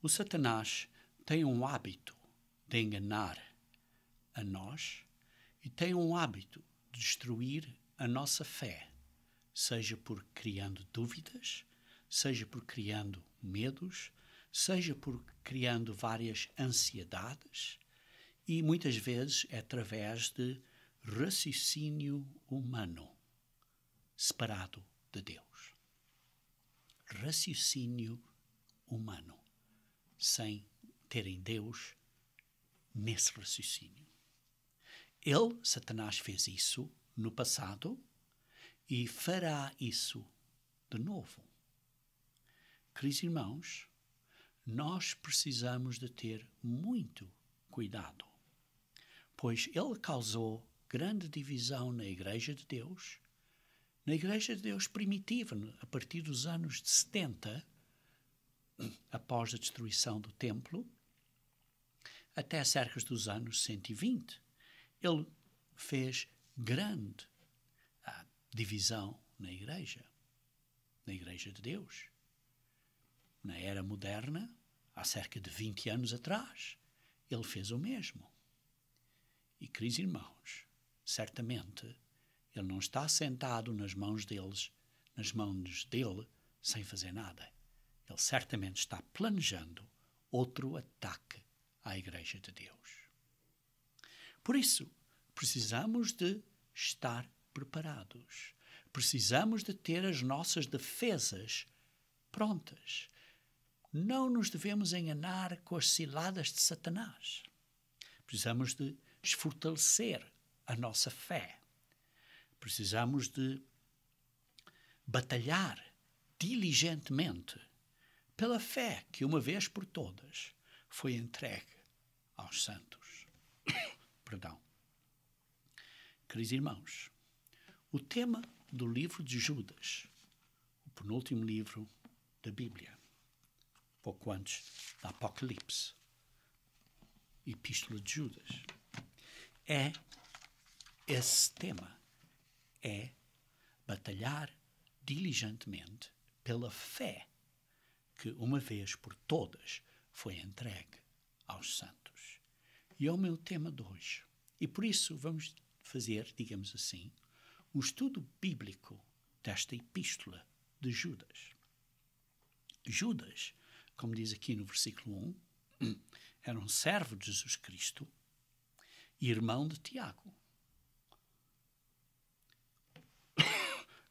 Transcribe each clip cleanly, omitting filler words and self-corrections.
O Satanás tem um hábito de enganar a nós e tem um hábito de destruir a nossa fé, seja por criando dúvidas, seja por criando medos, seja por criando várias ansiedades e muitas vezes é através de raciocínio humano separado de Deus. Raciocínio humano, sem terem Deus nesse raciocínio. Ele, Satanás, fez isso no passado e fará isso de novo. Queridos irmãos, nós precisamos de ter muito cuidado, pois ele causou grande divisão na Igreja de Deus, na Igreja de Deus primitiva, a partir dos anos de 70, após a destruição do templo, até cerca dos anos 120. Ele fez grande divisão na Igreja de Deus. Na era moderna, há cerca de 20 anos atrás, ele fez o mesmo. E, queridos irmãos, certamente, ele não está sentado nas mãos dele, sem fazer nada. Ele certamente está planejando outro ataque à Igreja de Deus. Por isso, precisamos de estar preparados. Precisamos de ter as nossas defesas prontas. Não nos devemos enganar com as ciladas de Satanás. Precisamos de esfortalecer a nossa fé. Precisamos de batalhar diligentemente pela fé que, uma vez por todas, foi entregue aos santos. Perdão. Queridos irmãos, o tema do livro de Judas, o penúltimo livro da Bíblia, pouco antes do Apocalipse, Epístola de Judas, é esse tema. É batalhar diligentemente pela fé que, uma vez por todas, foi entregue aos santos. E é o meu tema de hoje. E por isso vamos fazer, digamos assim, um estudo bíblico desta epístola de Judas. Judas, como diz aqui no versículo 1, era um servo de Jesus Cristo e irmão de Tiago.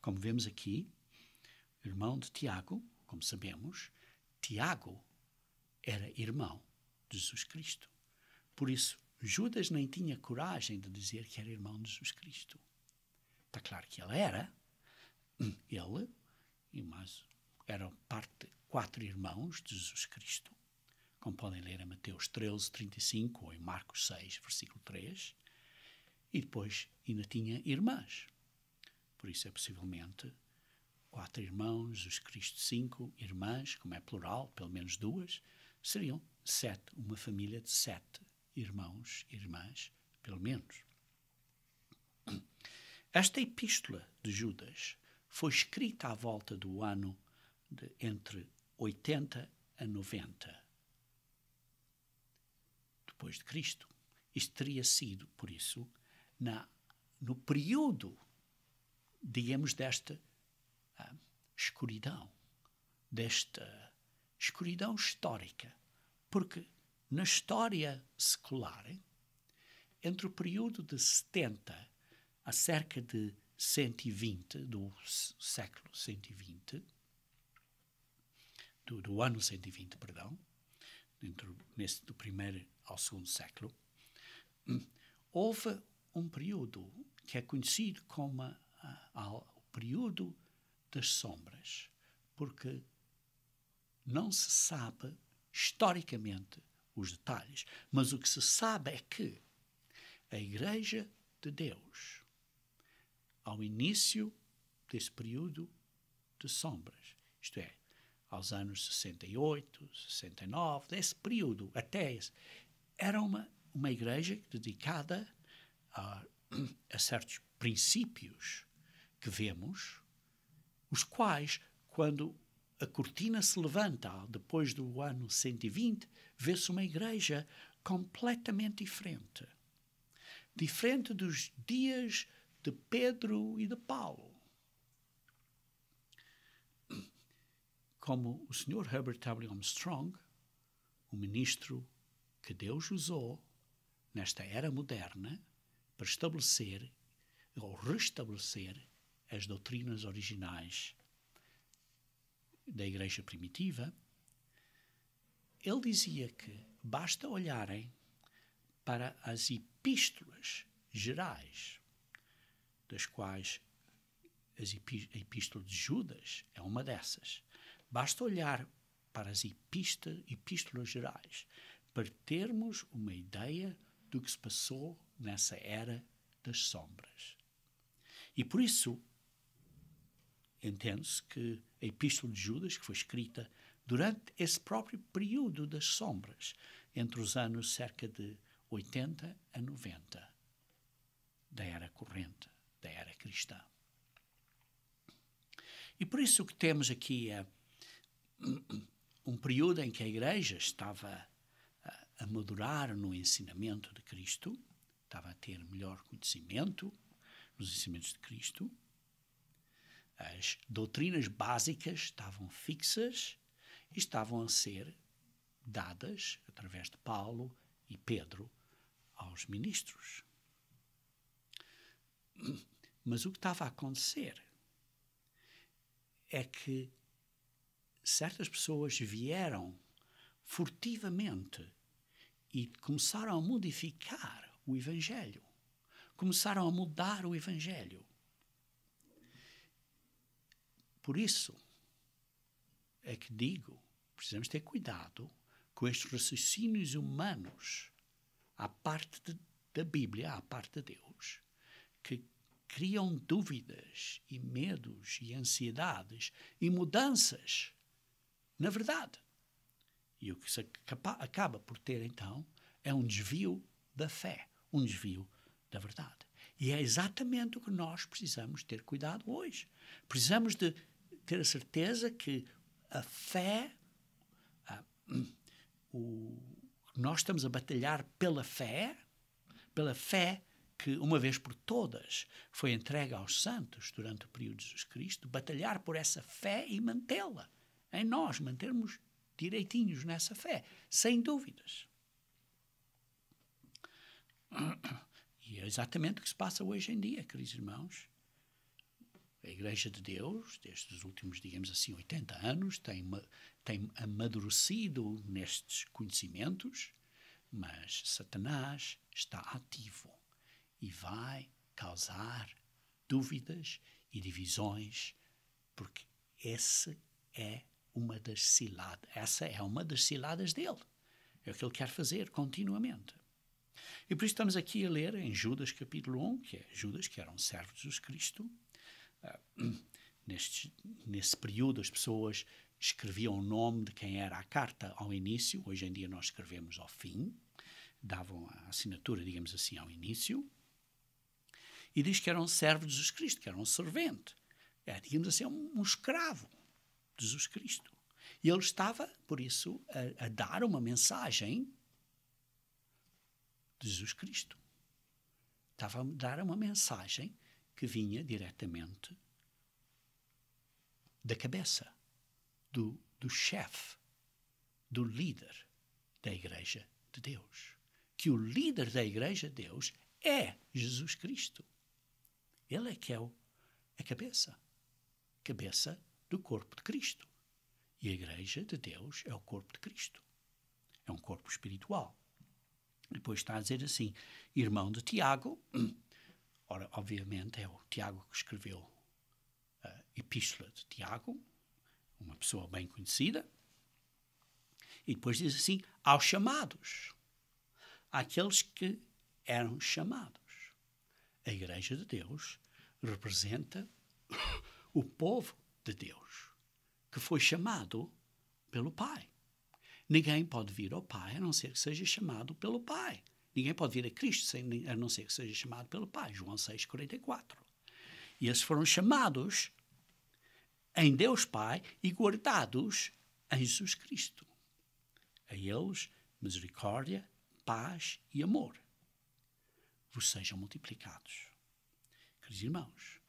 Como vemos aqui, irmão de Tiago, como sabemos, Tiago era irmão de Jesus Cristo. Por isso, Judas nem tinha coragem de dizer que era irmão de Jesus Cristo. Está claro que ele era. Ele e mais eram parte de 4 irmãos de Jesus Cristo, como podem ler em Mateus 13, 35 ou em Marcos 6, versículo 3. E depois ainda tinha irmãs. Por isso é possivelmente 4 irmãos, Jesus Cristo 5 irmãs, como é plural, pelo menos 2, seriam 7, uma família de 7 irmãos e irmãs, pelo menos. Esta epístola de Judas foi escrita à volta do ano de entre 80 a 90 depois de Cristo. Isto teria sido, por isso, no período, digamos, desta escuridão, desta escuridão histórica, porque na história secular, entre o período de 70 a cerca de 120, do século 120, do ano 120, perdão, do primeiro ao segundo século, houve um período que é conhecido como o período das sombras, porque não se sabe historicamente os detalhes, mas o que se sabe é que a Igreja de Deus, ao início desse período de sombras, isto é, aos anos 68, 69, desse período até esse, era uma igreja dedicada a certos princípios que vemos, os quais, quando a cortina se levanta, depois do ano 120, vê-se uma igreja completamente diferente. Diferente dos dias de Pedro e de Paulo. Como o Sr. Herbert W. Armstrong, o ministro que Deus usou nesta era moderna para estabelecer ou restabelecer as doutrinas originais da igreja primitiva, ele dizia que basta olharem para as epístolas gerais, das quais a epístola de Judas é uma dessas. Basta olhar para as epístolas gerais para termos uma ideia do que se passou nessa era das sombras. E por isso, entende-se que a epístola de Judas, que foi escrita durante esse próprio período das sombras, entre os anos cerca de 80 a 90 da era corrente, da era cristã. E por isso que temos aqui um período em que a igreja estava a madurar no ensinamento de Cristo, estava a ter melhor conhecimento nos ensinamentos de Cristo, as doutrinas básicas estavam fixas e estavam a ser dadas, através de Paulo e Pedro, aos ministros. Mas o que estava a acontecer é que certas pessoas vieram furtivamente e começaram a modificar o Evangelho. Começaram a mudar o Evangelho. Por isso é que digo, precisamos ter cuidado com estes raciocínios humanos à parte da Bíblia, à parte de Deus, que criam dúvidas e medos e ansiedades e mudanças na verdade. E o que se acaba por ter, então, é um desvio da fé, um desvio da verdade. E é exatamente o que nós precisamos ter cuidado hoje. Precisamos de ter a certeza que a fé, nós estamos a batalhar pela fé que, uma vez por todas, foi entregue aos santos durante o período de Jesus Cristo, batalhar por essa fé e mantê-la em nós, mantermos direitinhos nessa fé, sem dúvidas. E é exatamente o que se passa hoje em dia, queridos irmãos. A Igreja de Deus, desde os últimos, digamos assim, 80 anos, tem amadurecido nestes conhecimentos, mas Satanás está ativo e vai causar dúvidas e divisões, porque essa é uma das ciladas dele. É o que ele quer fazer continuamente. E por isso estamos aqui a ler em Judas capítulo 1, que é Judas, que era um servo de Jesus Cristo. Nesse período as pessoas escreviam o nome de quem era a carta ao início. Hoje em dia nós escrevemos ao fim. Davam a assinatura, digamos assim, ao início. E diz que era um servo de Jesus Cristo, que era um servente. Digamos assim, um escravo de Jesus Cristo. E ele estava, por isso, a dar uma mensagem de Jesus Cristo. Estava a dar uma mensagem que vinha diretamente da cabeça, do chefe, do líder da Igreja de Deus. Que o líder da Igreja de Deus é Jesus Cristo. Ele é que é a cabeça do corpo de Cristo. E a Igreja de Deus é o corpo de Cristo. É um corpo espiritual. Depois está a dizer assim, irmão de Tiago. Ora, obviamente, é o Tiago que escreveu a Epístola de Tiago, uma pessoa bem conhecida. E depois diz assim, aos chamados, àqueles que eram chamados. A Igreja de Deus representa o povo de Deus, que foi chamado pelo Pai. Ninguém pode vir ao Pai a não ser que seja chamado pelo Pai. Ninguém pode vir a Cristo a não ser que seja chamado pelo Pai. João 6,44. E esses foram chamados em Deus Pai e guardados em Jesus Cristo. A eles, misericórdia, paz e amor vos sejam multiplicados. Queridos irmãos,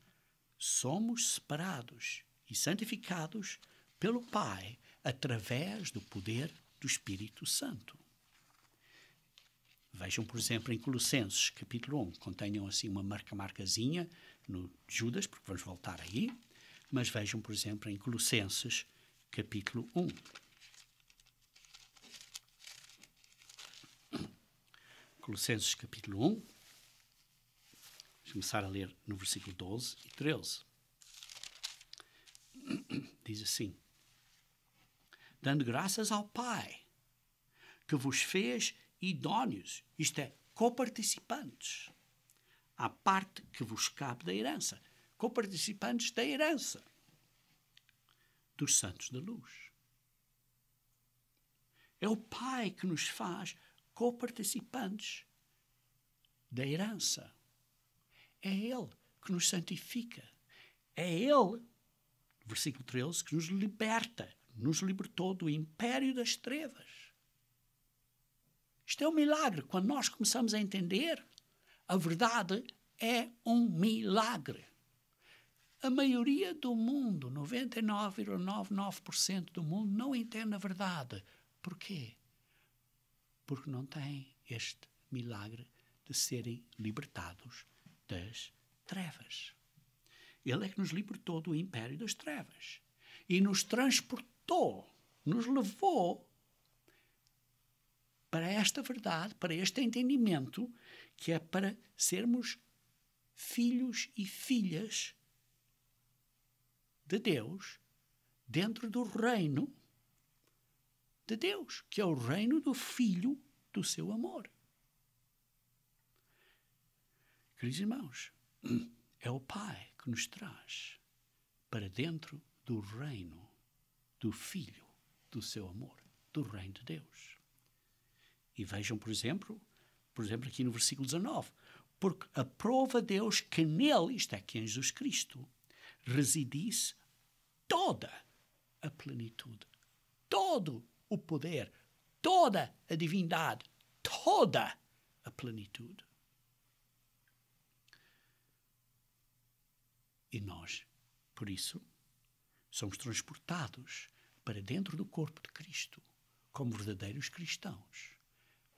somos separados e santificados pelo Pai através do poder do Espírito Santo. Vejam, por exemplo, em Colossenses, capítulo 1, contenham assim uma marcazinha no Judas, porque vamos voltar aí, mas vejam, por exemplo, em Colossenses, capítulo 1. Colossenses, capítulo 1. Vamos começar a ler no versículo 12 e 13. Diz assim: dando graças ao Pai, que vos fez idóneos, isto é, coparticipantes, à parte que vos cabe da herança, coparticipantes da herança dos santos da luz. É o Pai que nos faz coparticipantes da herança. É Ele que nos santifica. É Ele, versículo 13, que nos liberta, nos libertou do império das trevas. Isto é um milagre. Quando nós começamos a entender, a verdade é um milagre. A maioria do mundo, 99,99% do mundo, não entende a verdade. Porquê? Porque não tem este milagre de serem libertados das trevas. Ele é que nos libertou do império das trevas e nos transportou, nos levou para esta verdade, para este entendimento, que é para sermos filhos e filhas de Deus dentro do reino de Deus, que é o reino do Filho do seu amor. Queridos irmãos, é o Pai que nos traz para dentro do reino do Filho do seu amor, do reino de Deus. E vejam, por exemplo aqui no versículo 19, porque aprova Deus que nele, isto é, que em Jesus Cristo, residisse toda a plenitude, todo o poder, toda a divindade, toda a plenitude. E nós, por isso, somos transportados para dentro do corpo de Cristo, como verdadeiros cristãos,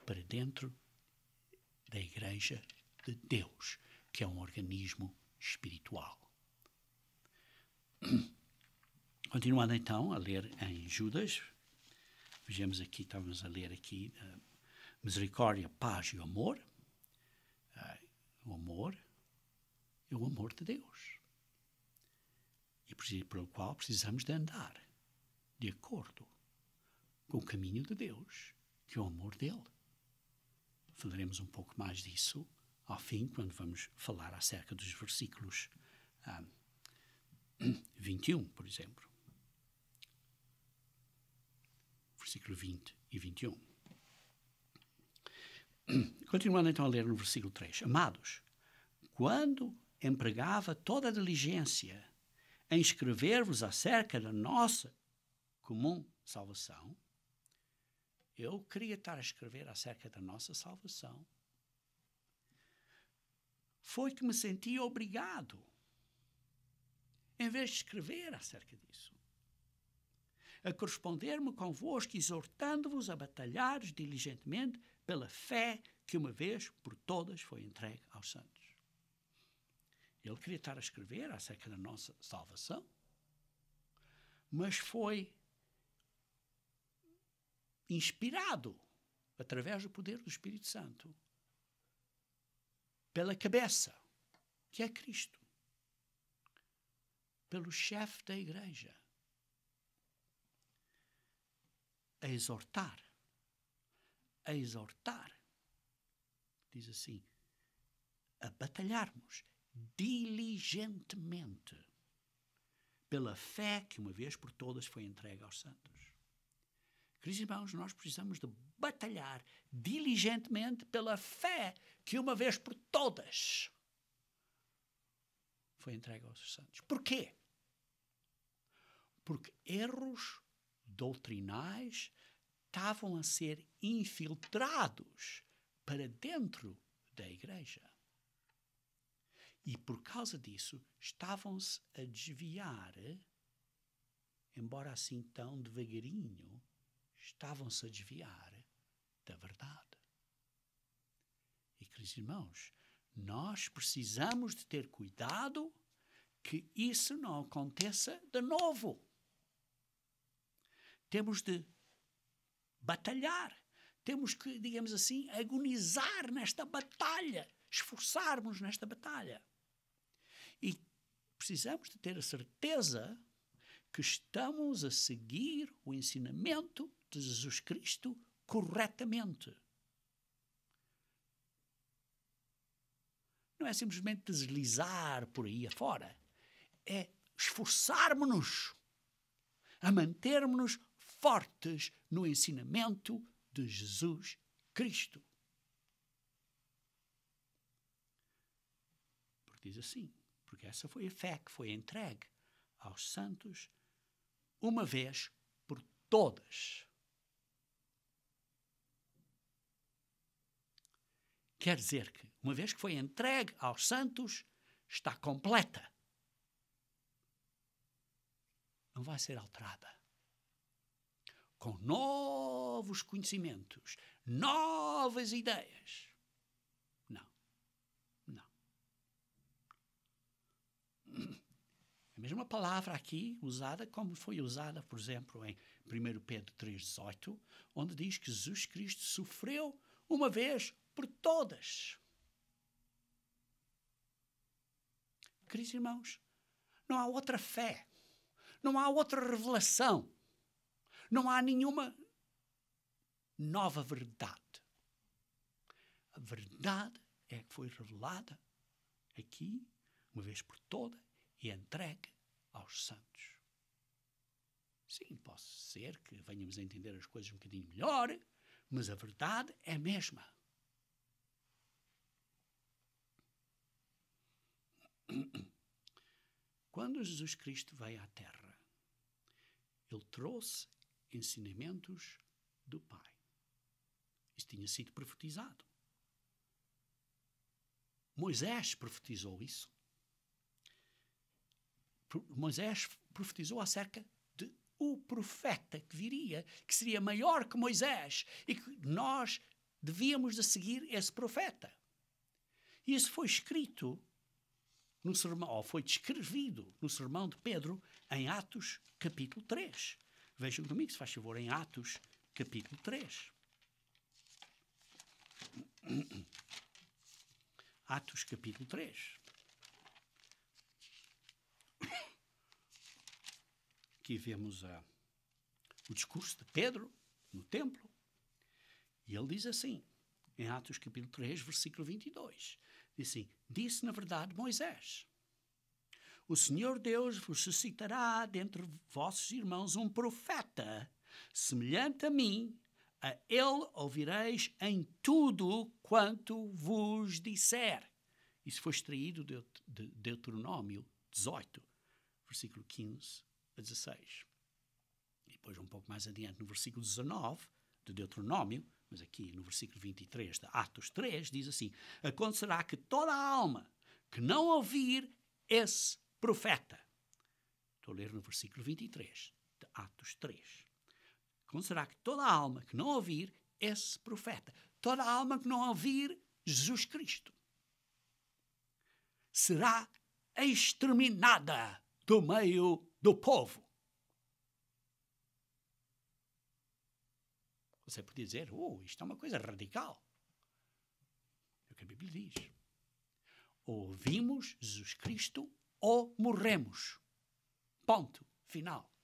para dentro da Igreja de Deus, que é um organismo espiritual. Continuando então a ler em Judas, vejamos aqui, estamos a ler aqui misericórdia, paz e amor. O amor é o amor de Deus. E pelo qual precisamos de andar de acordo com o caminho de Deus, que é o amor dele. Falaremos um pouco mais disso ao fim, quando vamos falar acerca dos versículos 21, por exemplo. Versículo 20 e 21. Continuando então a ler no versículo 3. Amados, quando empregava toda a diligência em escrever-vos acerca da nossa comum salvação, eu queria estar a escrever acerca da nossa salvação, foi que me senti obrigado, em vez de escrever acerca disso, a corresponder-me convosco, exortando-vos a batalhares diligentemente pela fé que uma vez por todas foi entregue aos santos. Ele queria estar a escrever acerca da nossa salvação, mas foi inspirado, através do poder do Espírito Santo, pela cabeça, que é Cristo, pelo chefe da igreja, a exortar, diz assim, a batalharmos diligentemente pela fé que uma vez por todas foi entregue aos santos. Queridos irmãos, nós precisamos de batalhar diligentemente pela fé que uma vez por todas foi entregue aos santos. Porquê? porque erros doutrinais estavam a ser infiltrados para dentro da igreja. E por causa disso, estavam-se a desviar, embora assim tão devagarinho, estavam-se a desviar da verdade. E, queridos irmãos, nós precisamos de ter cuidado que isso não aconteça de novo. Temos de batalhar. Temos que, digamos assim, agonizar nesta batalha. Esforçarmos nesta batalha. E precisamos de ter a certeza que estamos a seguir o ensinamento de Jesus Cristo corretamente. Não é simplesmente deslizar por aí afora. É esforçarmos-nos a mantermos-nos fortes no ensinamento de Jesus Cristo. Porque diz assim, porque essa foi a fé que foi entregue aos santos uma vez por todas. Quer dizer que, uma vez que foi entregue aos santos, está completa. Não vai ser alterada. Com novos conhecimentos, novas ideias. Não. Não. A mesma palavra aqui usada como foi usada, por exemplo, em 1 Pedro 3,18, onde diz que Jesus Cristo sofreu uma vez por todas. Queridos irmãos, não há outra fé, não há outra revelação, não há nenhuma nova verdade. A verdade é que foi revelada aqui, uma vez por todas, e entregue aos santos. Sim, pode ser que venhamos a entender as coisas um bocadinho melhor, mas a verdade é a mesma. Quando Jesus Cristo veio à Terra, Ele trouxe ensinamentos do Pai. Isso tinha sido profetizado. Moisés profetizou isso. Moisés profetizou acerca de o profeta que viria, que seria maior que Moisés, e que nós devíamos de seguir esse profeta. E isso foi escrito no sermão, ou foi descrevido no sermão de Pedro em Atos capítulo 3. Vejam comigo, se faz favor, em Atos capítulo 3. Atos capítulo 3. Aqui vemos o discurso de Pedro no templo. E ele diz assim, em Atos capítulo 3, versículo 22. Diz assim, disse na verdade Moisés, o Senhor Deus vos suscitará dentre vossos irmãos um profeta, semelhante a mim, a ele ouvireis em tudo quanto vos disser. Isso foi extraído de Deuteronômio 18, versículo 15 a 16. E depois um pouco mais adiante, no versículo 19 de Deuteronômio, mas aqui no versículo 23 de Atos 3, diz assim, acontecerá que toda a alma que não ouvir esse profeta, estou a ler no versículo 23 de Atos 3, acontecerá que toda a alma que não ouvir esse profeta, toda a alma que não ouvir Jesus Cristo, será exterminada do meio do povo. Você pode dizer, isto é uma coisa radical. É o que a Bíblia diz. Ou ouvimos Jesus Cristo ou morremos. Ponto. Final.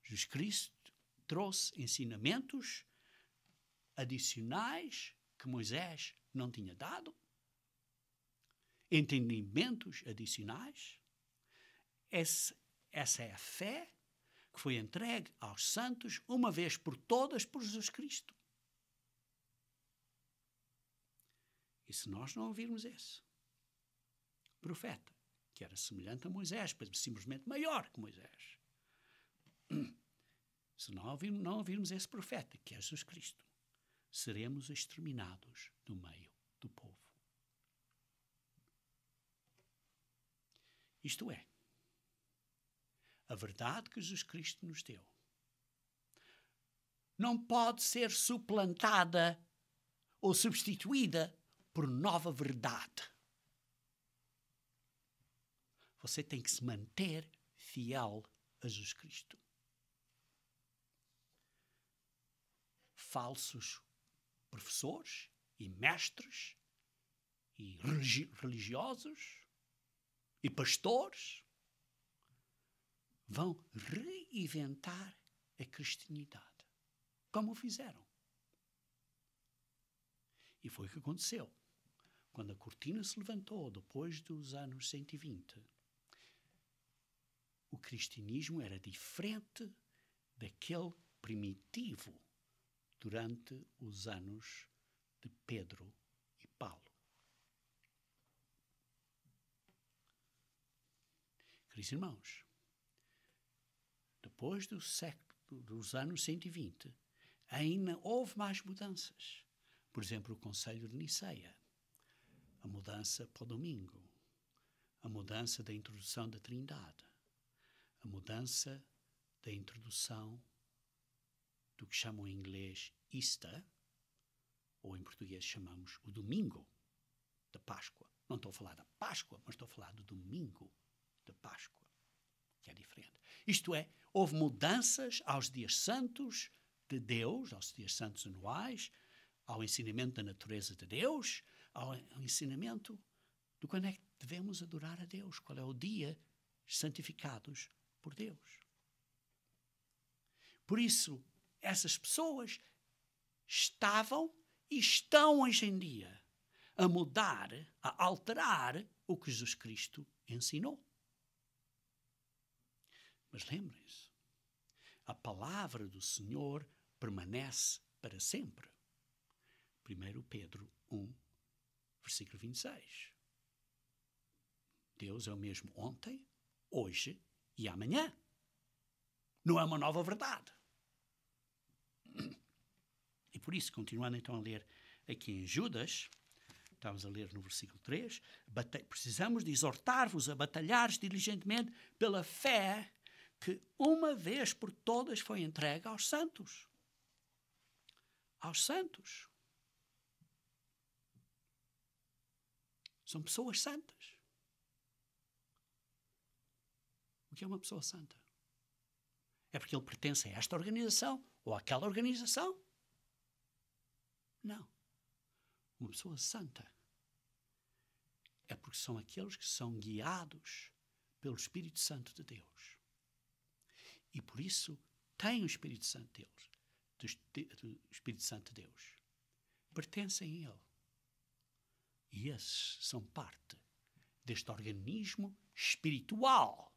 Jesus Cristo trouxe ensinamentos adicionais que Moisés não tinha dado, entendimentos adicionais. Essa é a fé que foi entregue aos santos uma vez por todas por Jesus Cristo. E se nós não ouvirmos esse profeta, que era semelhante a Moisés, simplesmente maior que Moisés, Se não ouvirmos esse profeta, que é Jesus Cristo, seremos exterminados do meio do povo. Isto é, a verdade que Jesus Cristo nos deu não pode ser suplantada ou substituída por nova verdade. Você tem que se manter fiel a Jesus Cristo. Falsos professores e mestres e religiosos e pastores vão reinventar a cristianidade, como o fizeram. E foi o que aconteceu. Quando a cortina se levantou depois dos anos 120, o cristianismo era diferente daquele primitivo durante os anos de Pedro e Paulo. Queridos irmãos, depois dos anos 120, ainda houve mais mudanças. Por exemplo, o Conselho de Niceia, a mudança para o domingo, a mudança da introdução da Trindade, a mudança da introdução do que chamam em inglês Easter, ou em português chamamos o domingo da Páscoa. Não estou a falar da Páscoa, mas estou a falar do domingo da Páscoa, que é diferente. Isto é, houve mudanças aos dias santos de Deus, aos dias santos anuais, ao ensinamento da natureza de Deus, ao ensinamento de quando é que devemos adorar a Deus, qual é o dia santificados por Deus. Por isso, essas pessoas estavam e estão hoje em dia a mudar, a alterar o que Jesus Cristo ensinou. Mas lembrem-se, a palavra do Senhor permanece para sempre. 1 Pedro 1, versículo 26. Deus é o mesmo ontem, hoje e amanhã. Não é uma nova verdade. E por isso, continuando então a ler aqui em Judas, estamos a ler no versículo 3, precisamos de exortar-vos a batalhares diligentemente pela fé que uma vez por todas foi entregue aos santos. Aos santos. São pessoas santas. O que é uma pessoa santa? É porque ele pertence a esta organização ou àquela organização? Não. Uma pessoa santa é porque são aqueles que são guiados pelo Espírito Santo de Deus. E por isso têm o Espírito Santo de Deus. Do Espírito Santo de Deus. Pertencem a Ele. E esses são parte deste organismo espiritual,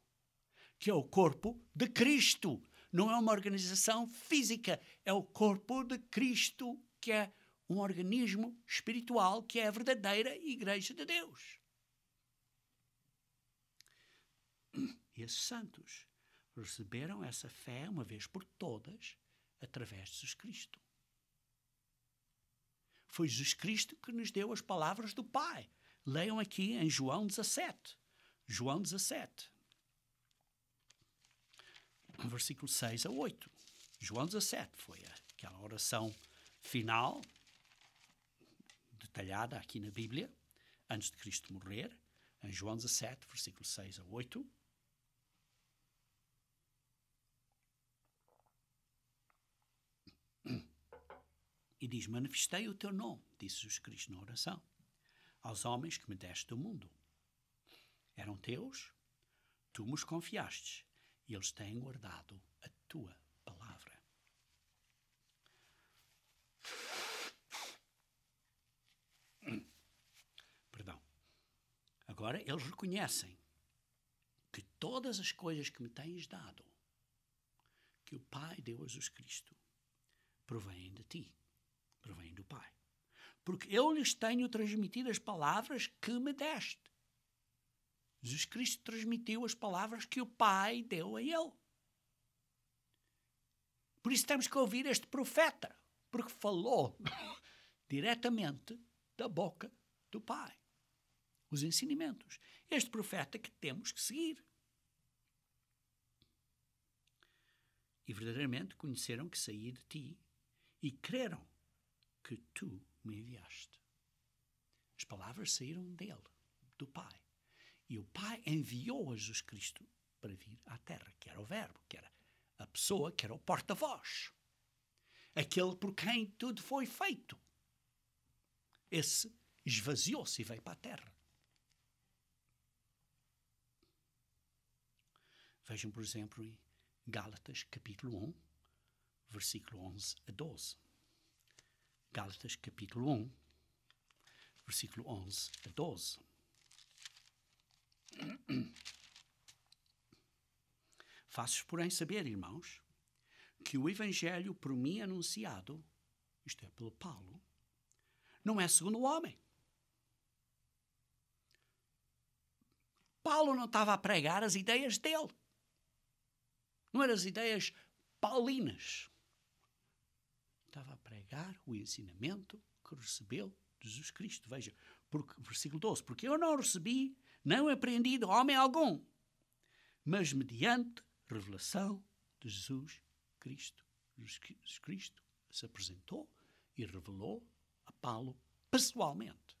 que é o corpo de Cristo. Não é uma organização física, é o corpo de Cristo, que é um organismo espiritual, que é a verdadeira Igreja de Deus. E esses santos receberam essa fé uma vez por todas através de Jesus Cristo. Foi Jesus Cristo que nos deu as palavras do Pai. Leiam aqui em João 17. João 17. Versículo 6 a 8. João 17 foi aquela oração final, detalhada aqui na Bíblia, antes de Cristo morrer, em João 17, versículo 6 a 8. E diz: manifestei o teu nome, disse Jesus Cristo na oração, aos homens que me deste do mundo. Eram teus, tu me os confiastes, e eles têm guardado a tua palavra. Perdão. Agora eles reconhecem que todas as coisas que me tens dado, que o Pai deu a Jesus Cristo, provêm de ti, provêm do Pai. Porque eu lhes tenho transmitido as palavras que me deste. Jesus Cristo transmitiu as palavras que o Pai deu a ele. Por isso temos que ouvir este profeta, porque falou diretamente da boca do Pai. Os ensinamentos. Este profeta que temos que seguir. E verdadeiramente conheceram que saí de ti e creram que tu me enviaste. As palavras saíram dele, do Pai. E o Pai enviou a Jesus Cristo para vir à Terra, que era o Verbo, que era a pessoa, que era o porta-voz. Aquele por quem tudo foi feito. Esse esvaziou-se e veio para a Terra. Vejam, por exemplo, em Gálatas, capítulo 1, versículo 11 a 12. Gálatas, capítulo 1, versículo 11 a 12. Faço-vos, porém, saber, irmãos, que o evangelho por mim anunciado, isto é, pelo Paulo, não é segundo o homem. Paulo não estava a pregar as ideias dele. Não eram as ideias paulinas. Estava a pregar o ensinamento que recebeu de Jesus Cristo. Veja, versículo 12. Porque eu não recebi, não aprendi de homem algum, mas mediante revelação de Jesus Cristo. Jesus Cristo se apresentou e revelou a Paulo pessoalmente.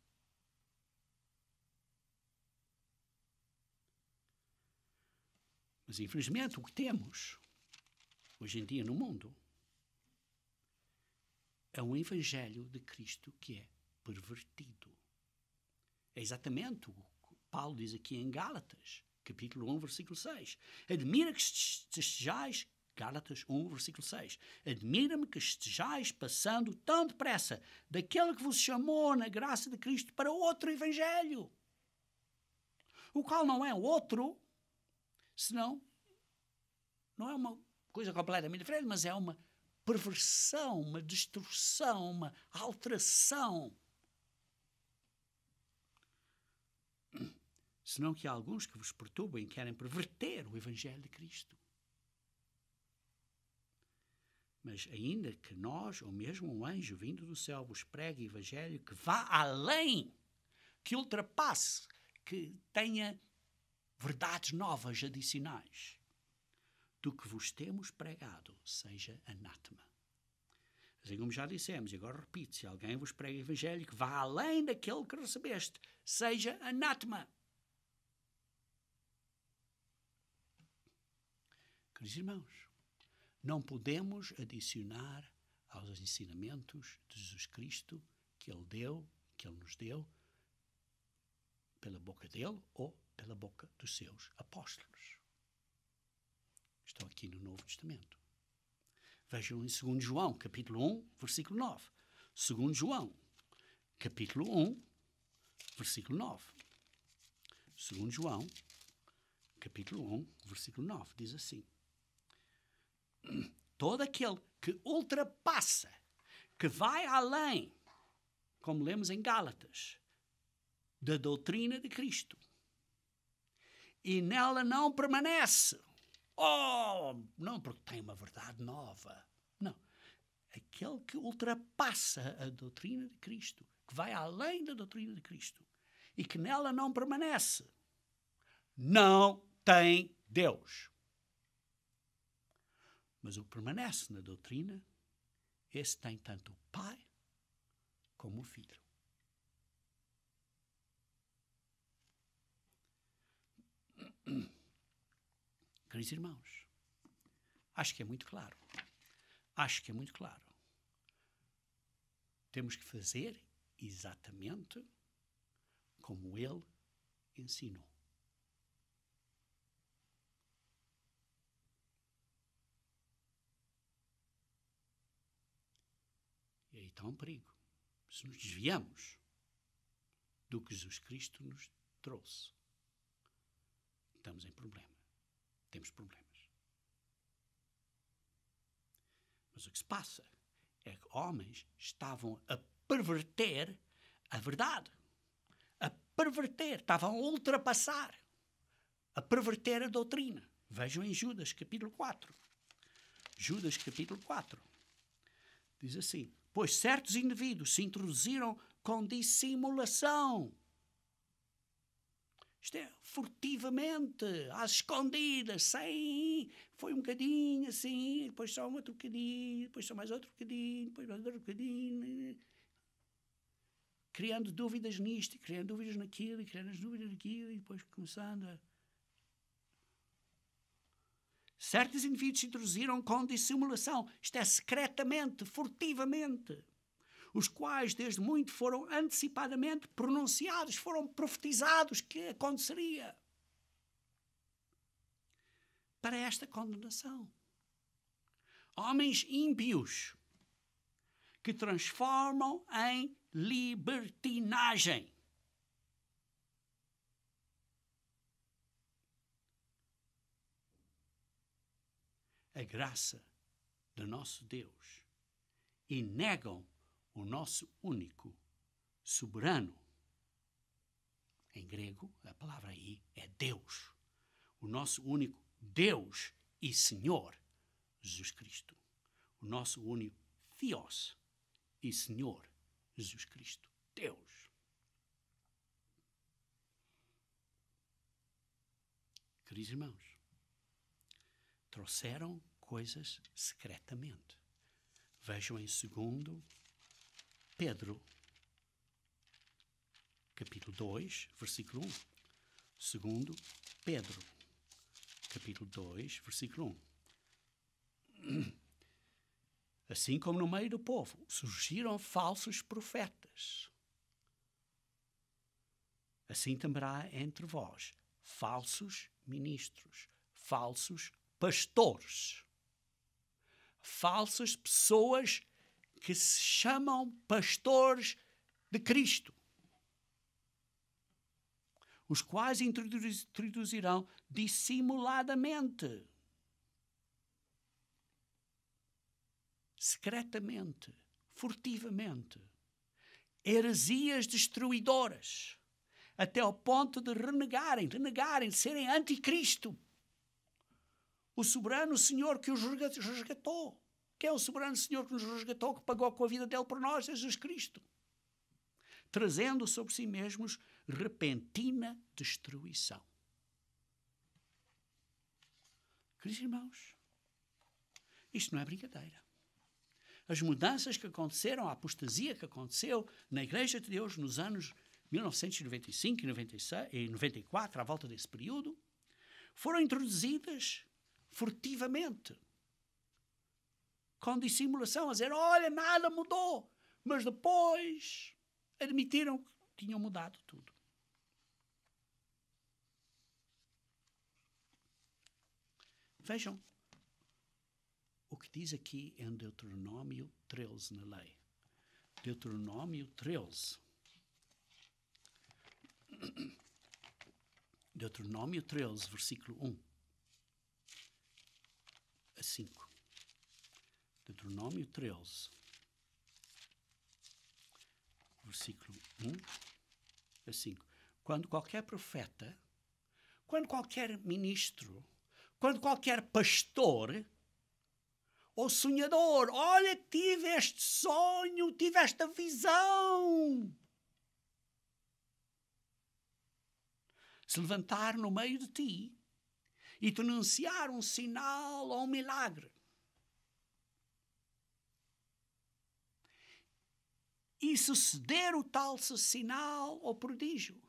Mas, infelizmente, o que temos hoje em dia no mundo é um evangelho de Cristo que é pervertido. É exatamente o que Paulo diz aqui em Gálatas, capítulo 1, versículo 6. Admira que estejais, Gálatas 1, versículo 6. Admira-me que estejais passando tão depressa daquele que vos chamou na graça de Cristo para outro evangelho, o qual não é outro, senão, não é uma coisa completamente diferente, mas é uma perversão, uma distorção, uma alteração. Senão que há alguns que vos perturbam e querem perverter o evangelho de Cristo. Mas ainda que nós, ou mesmo um anjo vindo do céu, vos pregue o evangelho que vá além, que ultrapasse, que tenha verdades novas adicionais do que vos temos pregado, seja anátema. Assim como já dissemos, e agora repito, se alguém vos prega o evangelho que vá além daquele que recebeste, seja anátema. Queridos irmãos, não podemos adicionar aos ensinamentos de Jesus Cristo que Ele deu, que Ele nos deu, pela boca dele ou pela boca dos seus apóstolos. Estão aqui no Novo Testamento. Vejam em 2 João, capítulo 1, versículo 9. 2 João, capítulo 1, versículo 9. 2 João, capítulo 1, versículo 9, diz assim: todo aquele que ultrapassa, que vai além, como lemos em Gálatas, da doutrina de Cristo, e nela não permanece, não porque tem uma verdade nova, não, aquele que ultrapassa a doutrina de Cristo, que vai além da doutrina de Cristo, e que nela não permanece, não tem Deus. Mas o que permanece na doutrina, esse tem tanto o Pai como o Filho. Queridos irmãos, acho que é muito claro. Acho que é muito claro. Temos que fazer exatamente como Ele ensinou. E aí está um perigo. Se nos desviamos do que Jesus Cristo nos trouxe, estamos em problema. Temos problemas. Mas o que se passa é que homens estavam a perverter a verdade. A perverter, estavam a ultrapassar, a perverter a doutrina. Vejam em Judas, capítulo 4. Judas capítulo 4. Diz assim: pois certos indivíduos se introduziram com dissimulação. Isto é, furtivamente, às escondidas, sem... Foi um bocadinho assim, depois só um outro bocadinho, depois só mais outro bocadinho, depois mais outro bocadinho. Criando dúvidas nisto, criando dúvidas naquilo, e criando as dúvidas naquilo, e depois começando a... Certos indivíduos se introduziram com dissimulação. Isto é, secretamente, furtivamente. Os quais, desde muito, foram antecipadamente pronunciados, foram profetizados que aconteceria para esta condenação. Homens ímpios que transformam em libertinagem. A graça do nosso Deus e negam o nosso único soberano. Em grego, a palavra aí é Deus. O nosso único Deus e Senhor, Jesus Cristo. O nosso único Theos e Senhor, Jesus Cristo. Deus. Queridos irmãos, trouxeram coisas secretamente. Vejam em 2 Pedro, capítulo 2, versículo 1. 2 Pedro, capítulo 2, versículo 1. Assim como no meio do povo surgiram falsos profetas, assim também há entre vós falsos ministros, falsos pastores, falsas pessoas que se chamam pastores de Cristo, os quais introduzirão dissimuladamente, secretamente, furtivamente, heresias destruidoras, até ao ponto de renegarem, de serem anticristo. O soberano Senhor que os resgatou. Que é o soberano Senhor que nos resgatou, que pagou com a vida dele por nós, é Jesus Cristo. Trazendo sobre si mesmos repentina destruição. Queridos irmãos, isto não é brincadeira. As mudanças que aconteceram, a apostasia que aconteceu na Igreja de Deus nos anos 1995 e 96, e 94, à volta desse período, foram introduzidas furtivamente, com dissimulação, a dizer, olha, nada mudou. Mas depois admitiram que tinham mudado tudo. Vejam o que diz aqui em Deuteronômio 13 na lei. Deuteronômio 13. Deuteronômio 13, versículo 1 a 5. Deuteronômio 13, versículo 1 a 5. Quando qualquer profeta, quando qualquer ministro, quando qualquer pastor ou sonhador, olha, tive este sonho, tive esta visão, se levantar no meio de ti e te anunciar um sinal ou um milagre, e suceder o tal sinal ou prodígio,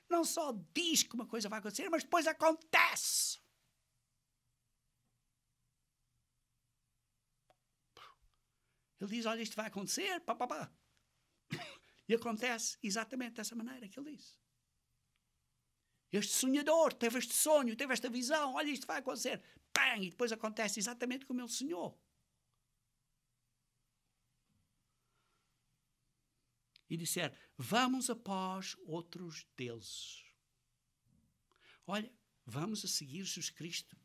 não só diz que uma coisa vai acontecer, mas depois acontece. Ele diz, olha, isto vai acontecer, pá, pá, pá. E acontece exatamente dessa maneira que ele disse. Este sonhador teve este sonho, teve esta visão, olha, isto vai acontecer. Pam! E depois acontece exatamente como ele sonhou. E disser, vamos após outros deuses. Olha, vamos a seguir Jesus Cristo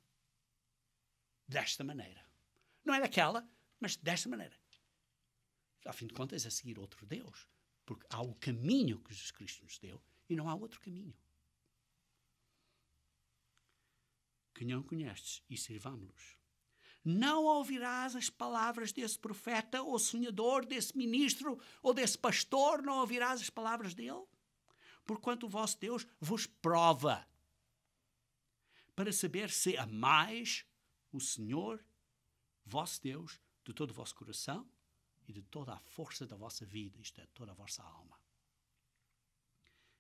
desta maneira. Não é daquela, mas desta maneira. Ao fim de contas, é seguir outro Deus. Porque há o caminho que Jesus Cristo nos deu e não há outro caminho. Que não conhestes e sirvamo-los. não ouvirás as palavras desse profeta, ou sonhador, desse ministro, ou desse pastor, não ouvirás as palavras dele? Porquanto o vosso Deus vos prova, para saber se amais o Senhor, vosso Deus, de todo o vosso coração e de toda a força da vossa vida, isto é, toda a vossa alma.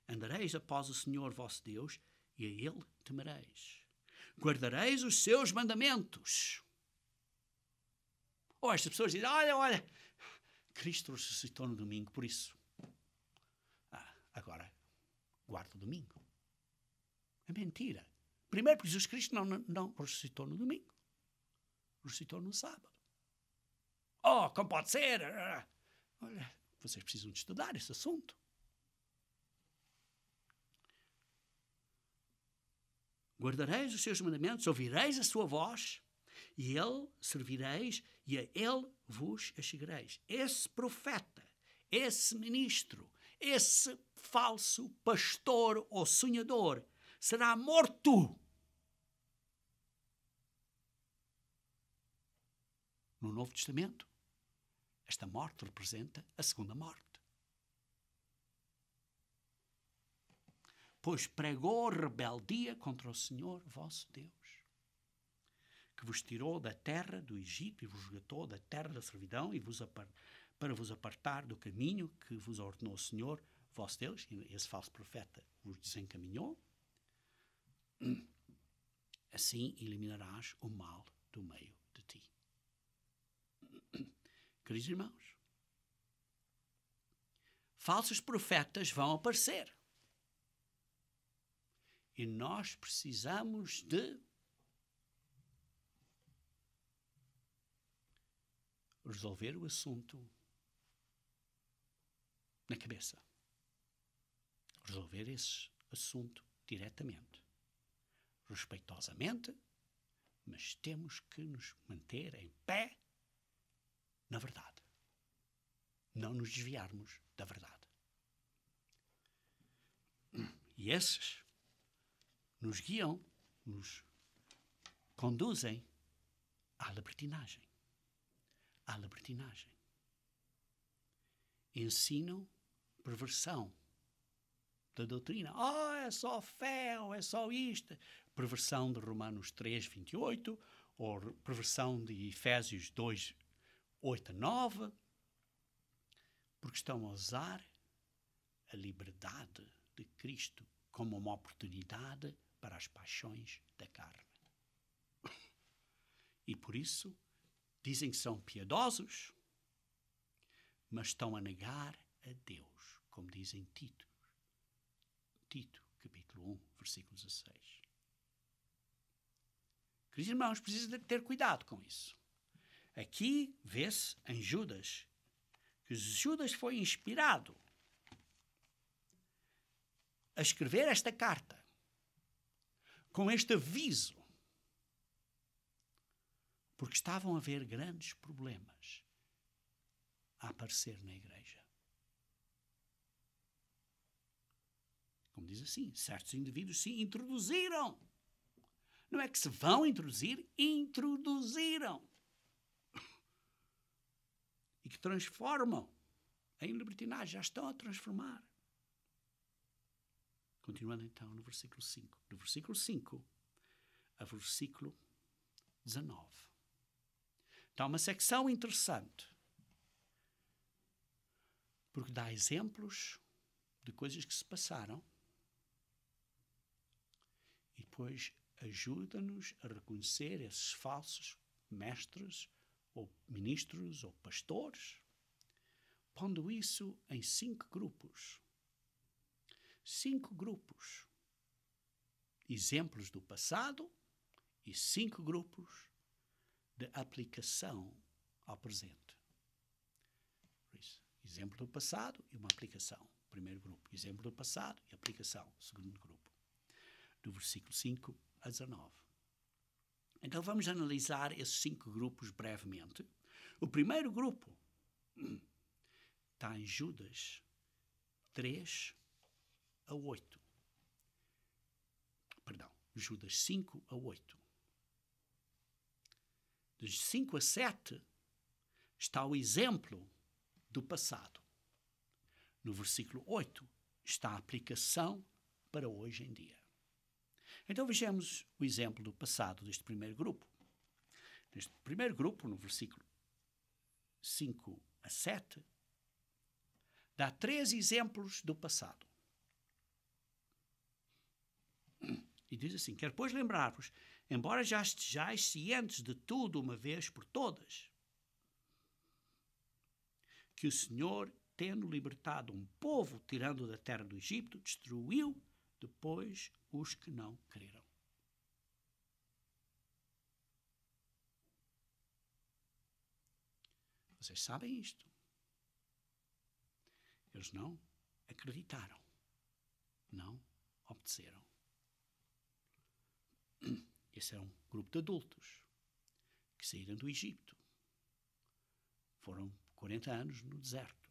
Andareis após o Senhor vosso Deus, e a Ele temereis. Guardareis os seus mandamentos. Ou estas pessoas dizem, olha, Cristo ressuscitou no domingo, por isso. Agora, guarda o domingo. É mentira. Primeiro, porque Jesus Cristo não ressuscitou no domingo. Ressuscitou no sábado. Como pode ser? Olha, vocês precisam de estudar esse assunto. Guardareis os seus mandamentos, ouvireis a sua voz, e ele servireis, e a ele vos achegareis. Esse profeta, esse ministro, esse falso pastor ou sonhador será morto. No Novo Testamento, esta morte representa a segunda morte. Pois pregou rebeldia contra o Senhor vosso Deus, que vos tirou da terra do Egito e vos resgatou da terra da servidão para vos apartar do caminho que vos ordenou o Senhor vosso Deus, e esse falso profeta vos desencaminhou. Assim eliminarás o mal do meio de ti. Queridos irmãos, falsos profetas vão aparecer. E nós precisamos de resolver o assunto na cabeça. Resolver esse assunto diretamente, respeitosamente, mas temos que nos manter em pé na verdade. Não nos desviarmos da verdade. E esses nos guiam, nos conduzem à libertinagem. À libertinagem. Ensinam perversão da doutrina. É só fé, ou é só isto. Perversão de Romanos 3, 28, ou perversão de Efésios 2, 8 a 9, porque estão a usar a liberdade de Cristo como uma oportunidade para as paixões da carne. E por isso dizem que são piedosos, mas estão a negar a Deus, como dizem Tito, capítulo 1, versículo 16. Queridos irmãos, precisam ter cuidado com isso. Aqui vê-se em Judas, que Judas foi inspirado a escrever esta carta com este aviso, porque estavam a haver grandes problemas a aparecer na igreja. Como diz assim, certos indivíduos se introduziram. Não é que se vão introduzir, introduziram. E que transformam em libertinagem, já estão a transformar. Continuando então no versículo 5. Do versículo 5 a versículo 19. Está uma secção interessante, porque dá exemplos de coisas que se passaram e depois ajuda-nos a reconhecer esses falsos mestres ou ministros ou pastores, pondo isso em 5 grupos. 5 grupos. Exemplos do passado e 5 grupos de aplicação ao presente. Por isso, exemplo do passado e uma aplicação. Primeiro grupo. Exemplo do passado e aplicação. Segundo grupo. Do versículo 5 a 19. Então vamos analisar esses 5 grupos brevemente. O primeiro grupo está em Judas 3 a 8. Perdão, Judas 5 a 8. de 5 a 7, está o exemplo do passado. No versículo 8 está a aplicação para hoje em dia. Então vejamos o exemplo do passado deste primeiro grupo. Neste primeiro grupo, no versículo 5 a 7, dá 3 exemplos do passado. E diz assim: quero, pois, lembrar-vos, embora já estejais cientes de tudo uma vez por todas, que o Senhor, tendo libertado um povo, tirando da terra do Egito, destruiu depois os que não creram. Vocês sabem isto. Eles não acreditaram. Não obedeceram. Esse era um grupo de adultos que saíram do Egito. Foram 40 anos no deserto.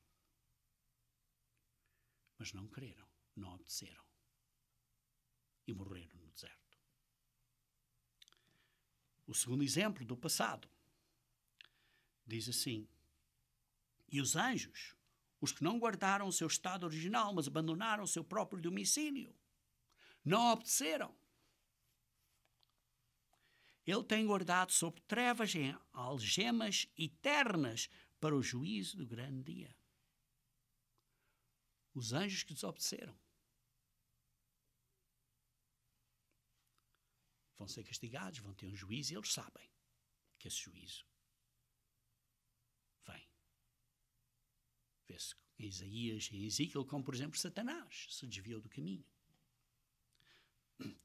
Mas não creram, não obedeceram. E morreram no deserto. O segundo exemplo do passado diz assim: e os anjos, os que não guardaram o seu estado original, mas abandonaram o seu próprio domicílio, não obedeceram. Ele tem guardado sob trevas em algemas eternas para o juízo do grande dia. Os anjos que desobedeceram vão ser castigados, vão ter um juízo, e eles sabem que esse juízo vem. Vê-se em Isaías e em Ezequiel, como por exemplo Satanás se desviou do caminho.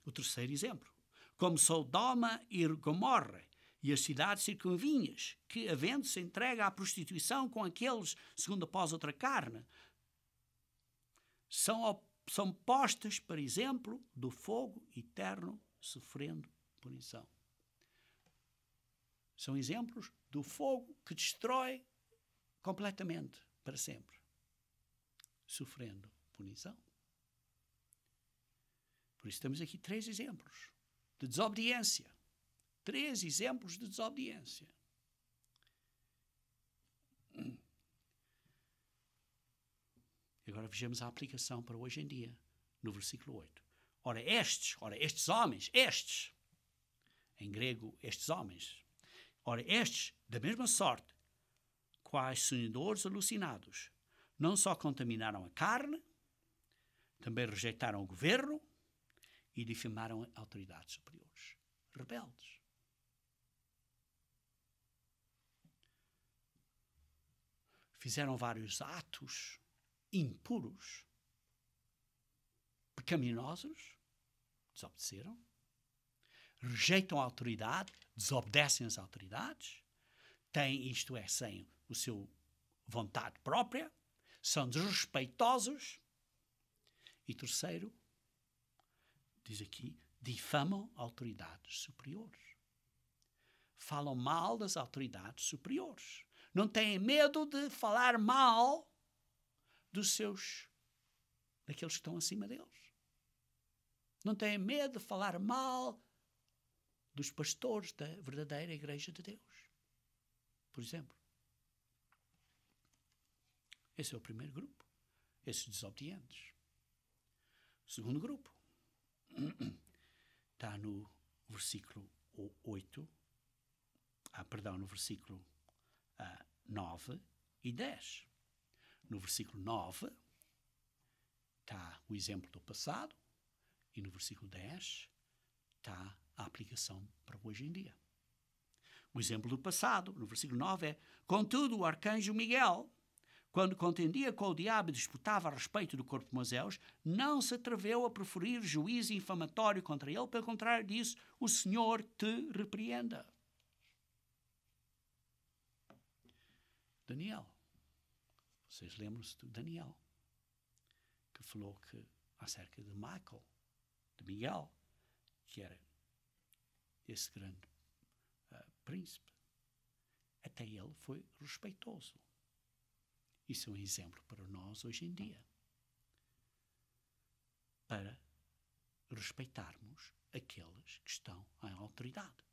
O terceiro exemplo: como Sodoma e Gomorra e as cidades circunvinhas, que, havendo se entregue à prostituição com aqueles, segundo após outra carne, são postas, por exemplo, do fogo eterno, sofrendo punição. São exemplos do fogo que destrói completamente, para sempre, sofrendo punição. Por isso temos aqui 3 exemplos de desobediência. 3 exemplos de desobediência. Agora vejamos a aplicação para hoje em dia, no versículo 8. Ora estes homens, em grego, estes homens, ora estes, da mesma sorte, quais sonhadores alucinados, não só contaminaram a carne, também rejeitaram o governo e difamaram autoridades superiores. Rebeldes. Fizeram vários atos impuros, pecaminosos, desobedeceram, rejeitam a autoridade, desobedecem às autoridades, têm, isto é, sem o seu vontade própria, são desrespeitosos. E terceiro, diz aqui, difamam autoridades superiores. Falam mal das autoridades superiores. Não têm medo de falar mal daqueles que estão acima deles. Não têm medo de falar mal dos pastores da verdadeira Igreja de Deus. Por exemplo. Esse é o primeiro grupo. Esses desobedientes. O segundo grupo está no versículo 8, no versículo 9 e 10. No versículo 9 está o exemplo do passado e no versículo 10 está a aplicação para hoje em dia. O exemplo do passado, no versículo 9 é: contudo, o arcanjo Miguel, quando contendia com o diabo e disputava a respeito do corpo de Moisés, não se atreveu a proferir juízo infamatório contra ele, pelo contrário disso, o Senhor te repreenda. Daniel. Vocês lembram-se de Daniel, que falou acerca de Michael, de Miguel, que era esse grande príncipe. Até ele foi respeitoso. Isso é um exemplo para nós hoje em dia. Para respeitarmos aqueles que estão em autoridade.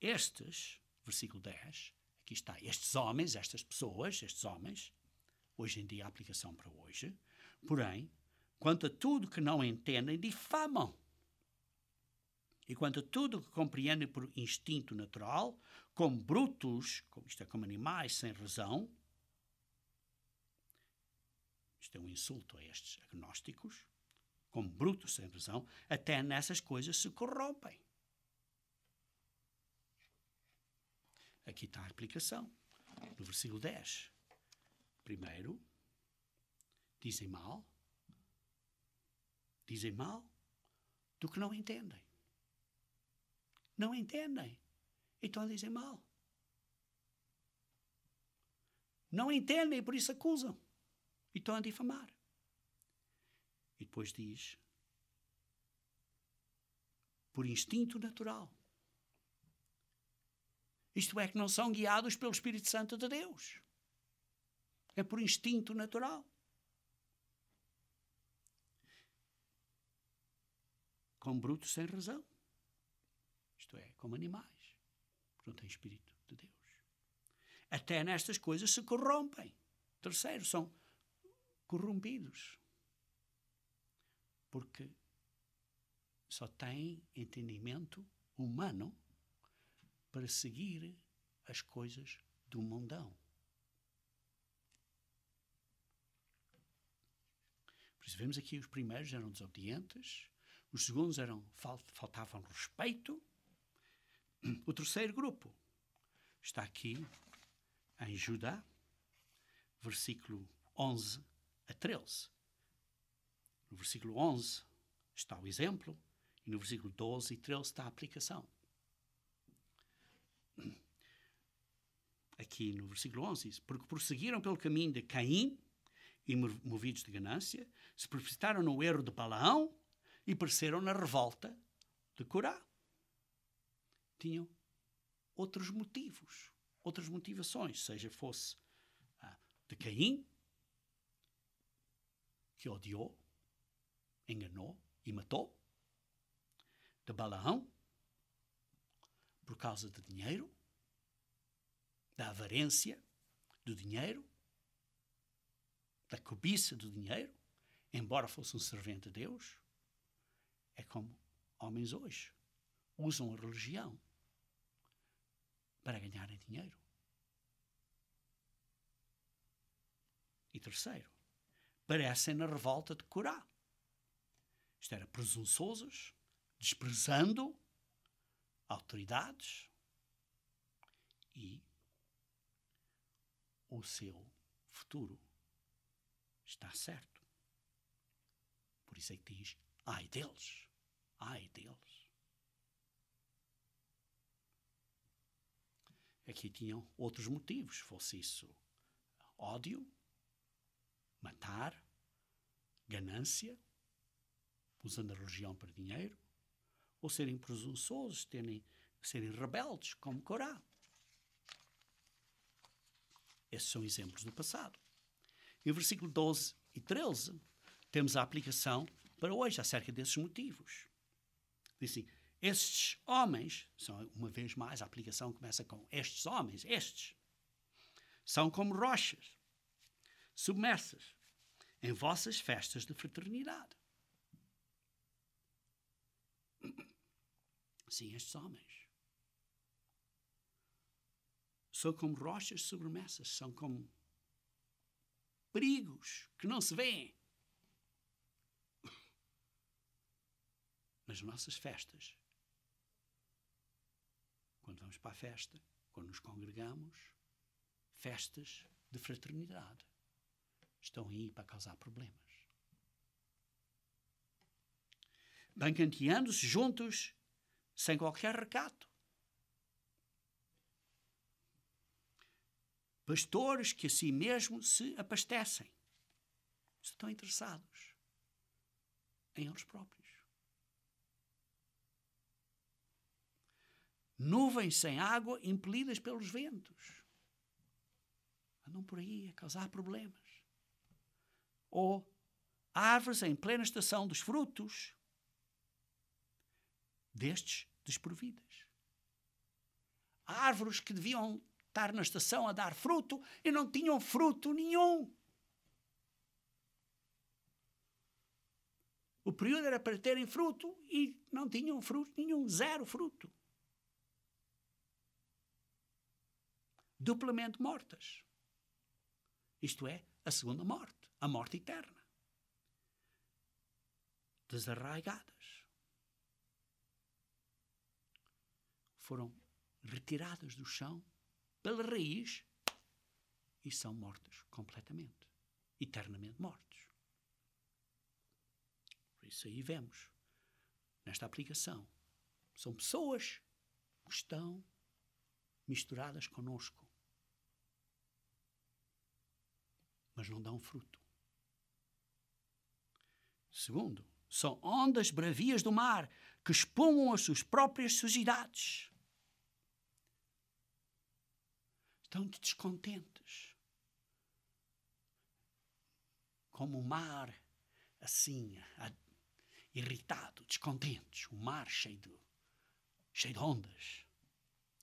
estes, versículo 10, aqui está, estes homens, estas pessoas, estes homens, hoje em dia a aplicação para hoje, porém, quanto a tudo que não entendem, difamam. E quanto a tudo que compreendem por instinto natural, como brutos, isto é, como animais sem razão, isto é um insulto a estes agnósticos, como brutos sem razão, até nessas coisas se corrompem. Aqui está a aplicação, no versículo 10. Primeiro, dizem mal do que não entendem. Não entendem, então dizem mal. Não entendem, por isso acusam. E estão a difamar. E depois diz, por instinto natural. Isto é, que não são guiados pelo Espírito Santo de Deus. É por instinto natural. Como brutos sem razão. Isto é, como animais. Porque não têm Espírito de Deus. Até nestas coisas se corrompem. Terceiro, são corrompidos. Porque só têm entendimento humano para seguir as coisas do mundão. Por isso vemos aqui os primeiros eram desobedientes, os segundos faltavam respeito. O terceiro grupo está aqui em Judá, versículo 11 a 13. No versículo 11 está o exemplo e no versículo 12 e 13 está a aplicação. Aqui no versículo 11 diz, porque prosseguiram pelo caminho de Caim e movidos de ganância, se precipitaram no erro de Balaão e pereceram na revolta de Corá. Tinham outros motivos, outras motivações, seja fosse de Caim, que odiou, enganou e matou, de Balaão, por causa de dinheiro, da avarência do dinheiro, da cobiça do dinheiro, embora fosse um servente de Deus. É como homens hoje usam a religião para ganharem dinheiro. E terceiro, parecem na revolta de Corá. Isto era presunçosos, desprezando autoridades e o seu futuro está certo. Por isso é que diz, ai deles, ai deles. Aqui tinham outros motivos, fosse isso ódio, matar, ganância, usando a religião para dinheiro, ou serem presunçosos, serem rebeldes, como Corá. Esses são exemplos do passado. E o versículo 12 e 13 temos a aplicação para hoje acerca desses motivos. Diz assim, estes homens, são uma vez mais a aplicação começa com estes homens, estes, são como rochas, submersas em vossas festas de fraternidade. Sim, estes homens são como rochas submersas, são como perigos que não se veem. Nas nossas festas, quando vamos para a festa, quando nos congregamos, festas de fraternidade estão aí para causar problemas. Banqueteando-se juntos, sem qualquer recato. Pastores que a si mesmos se abastecem. Estão interessados em eles próprios. Nuvens sem água impelidas pelos ventos. Andam por aí a causar problemas. Ou árvores em plena estação dos frutos, destes desprovidas. árvores que deviam estar na estação a dar fruto e não tinham fruto nenhum. O período era para terem fruto e não tinham fruto nenhum, zero fruto. Duplamente mortas. Isto é, a segunda morte, a morte eterna. Desarraigadas. Foram retiradas do chão pela raiz e são mortas completamente, eternamente mortos. Por isso aí vemos, nesta aplicação, são pessoas que estão misturadas conosco, mas não dão fruto. Segundo, são ondas bravias do mar que espumam as suas próprias sujidades. Estão descontentes. Como o mar, assim, irritado, descontentes. O mar cheio de ondas.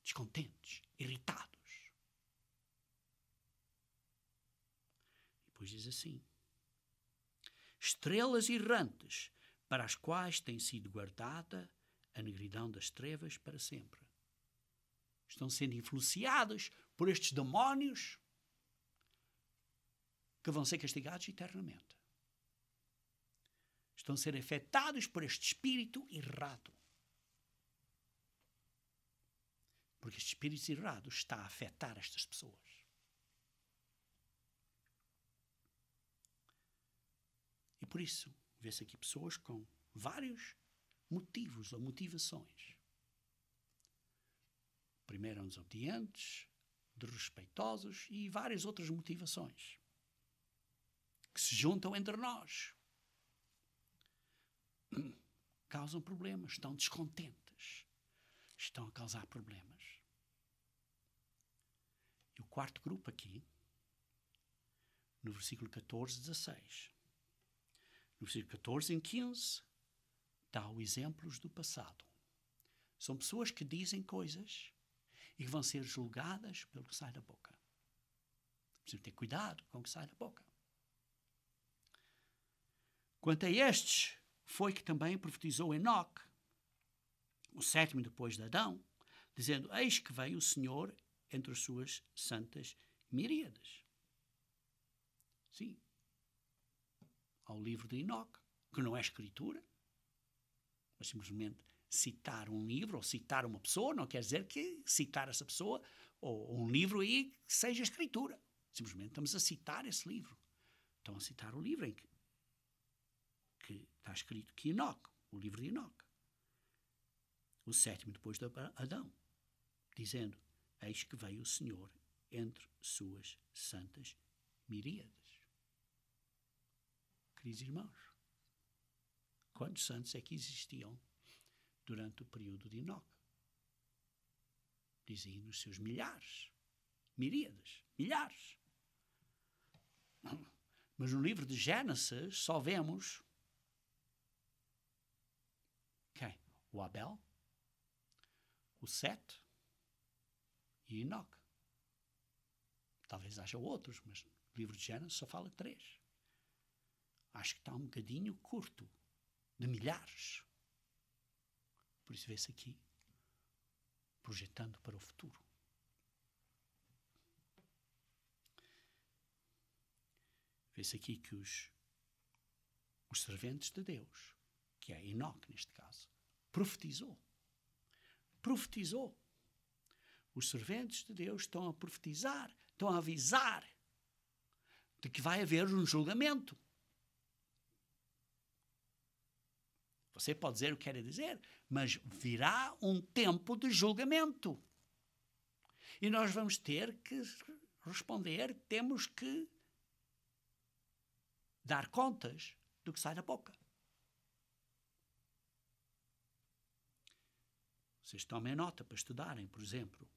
Descontentes, irritados. E depois diz assim: estrelas errantes para as quais tem sido guardada a negridão das trevas para sempre. Estão sendo influenciados por estes demónios que vão ser castigados eternamente. Estão a ser afetados por este espírito errado. Porque este espírito errado está a afetar estas pessoas. E por isso, vê-se aqui pessoas com vários motivos ou motivações. Primeiro, desobedientes, desrespeitosos e várias outras motivações que se juntam entre nós. Causam problemas, estão descontentes, estão a causar problemas. E o quarto grupo aqui, no versículo 14, 16. No versículo 14 e 15, dá os exemplos do passado. São pessoas que dizem coisas e que vão ser julgadas pelo que sai da boca. Precisam ter cuidado com o que sai da boca. Quanto a estes, foi que também profetizou Enoque, o sétimo depois de Adão, dizendo: eis que veio o Senhor entre as suas santas miríades. Sim. Ao livro de Enoque, que não é escritura, mas simplesmente citar um livro ou citar uma pessoa não quer dizer que citar essa pessoa ou um livro aí seja escritura. Simplesmente estamos a citar esse livro. Estão a citar o livro em que está escrito que Enoque, o livro de Enoque, o sétimo depois de Adão, dizendo: eis que veio o Senhor entre suas santas miríades. Queridos irmãos, quantos santos é que existiam durante o período de Enoque? Dizia nos seus milhares, miríades, milhares. Mas no livro de Gênesis só vemos quem? O Abel, o Sete e Enoque. Talvez haja outros, mas no livro de Gênesis só fala 3. Acho que está um bocadinho curto, de milhares. Por isso vê-se aqui, projetando para o futuro. Vê-se aqui que os serventes de Deus, que é Enoque neste caso, profetizou. Profetizou. Os serventes de Deus estão a profetizar, estão a avisar de que vai haver um julgamento. Você pode dizer o que quer dizer, mas virá um tempo de julgamento. E nós vamos ter que responder, temos que dar contas do que sai da boca. Vocês tomem nota para estudarem, por exemplo,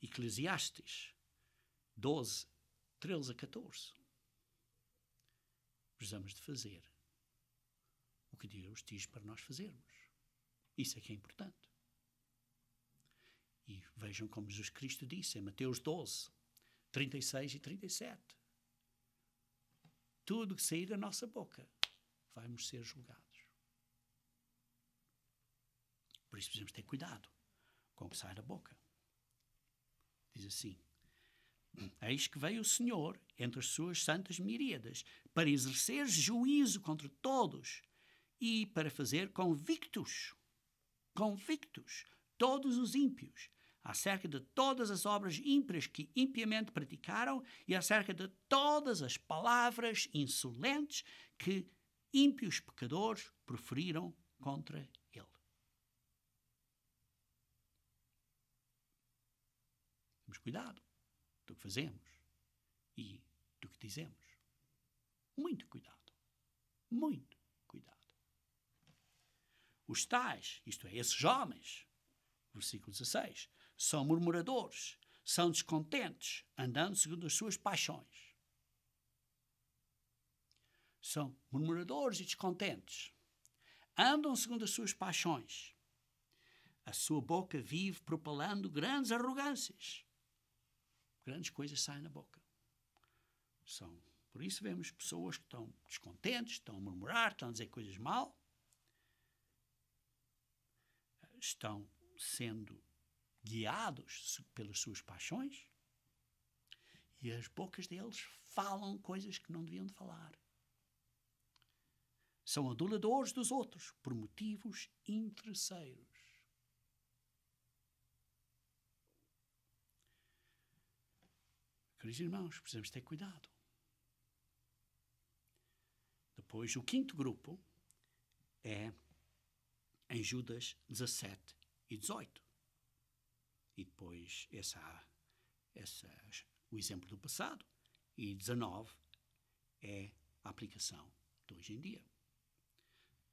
Eclesiastes 12, 13 a 14. Precisamos de fazer o que Deus diz para nós fazermos. Isso é que é importante. E vejam como Jesus Cristo disse em Mateus 12, 36 e 37. Tudo que sair da nossa boca vamos ser julgados. Por isso precisamos ter cuidado com o que sai da boca. Diz assim: eis que veio o Senhor entre as suas santas miríadas para exercer juízo contra todos e para fazer convictos todos os ímpios acerca de todas as obras ímpias que impiamente praticaram e acerca de todas as palavras insolentes que ímpios pecadores proferiram contra ele. Temos cuidado do que fazemos e do que dizemos. Muito cuidado. Muito cuidado. Os tais, isto é, esses homens, versículo 16, são murmuradores, são descontentes, andando segundo as suas paixões. São murmuradores e descontentes. Andam segundo as suas paixões. A sua boca vive propalando grandes arrogâncias. Grandes coisas saem da boca. Por isso vemos pessoas que estão descontentes, estão a murmurar, estão a dizer coisas mal. Estão sendo guiados pelas suas paixões. E as bocas deles falam coisas que não deviam de falar. São aduladores dos outros por motivos interesseiros. Queridos irmãos, precisamos ter cuidado. Depois, o quinto grupo é em Judas 17 e 18. E depois o exemplo do passado. E 19 é a aplicação de hoje em dia.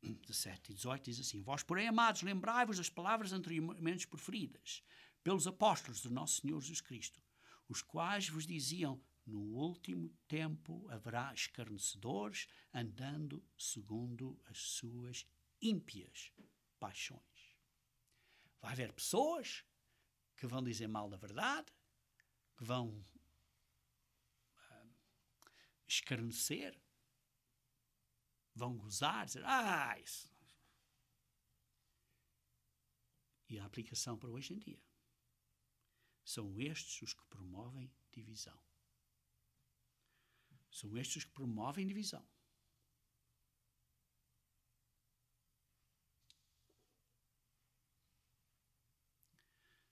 17 e 18 diz assim: vós, porém, amados, lembrai-vos das palavras anteriormente proferidas pelos apóstolos do nosso Senhor Jesus Cristo, os quais vos diziam: no último tempo haverá escarnecedores, andando segundo as suas ímpias paixões. Vai haver pessoas que vão dizer mal da verdade, que vão escarnecer, vão gozar, dizer, isso. E a aplicação para hoje em dia. São estes os que promovem divisão. São estes os que promovem divisão.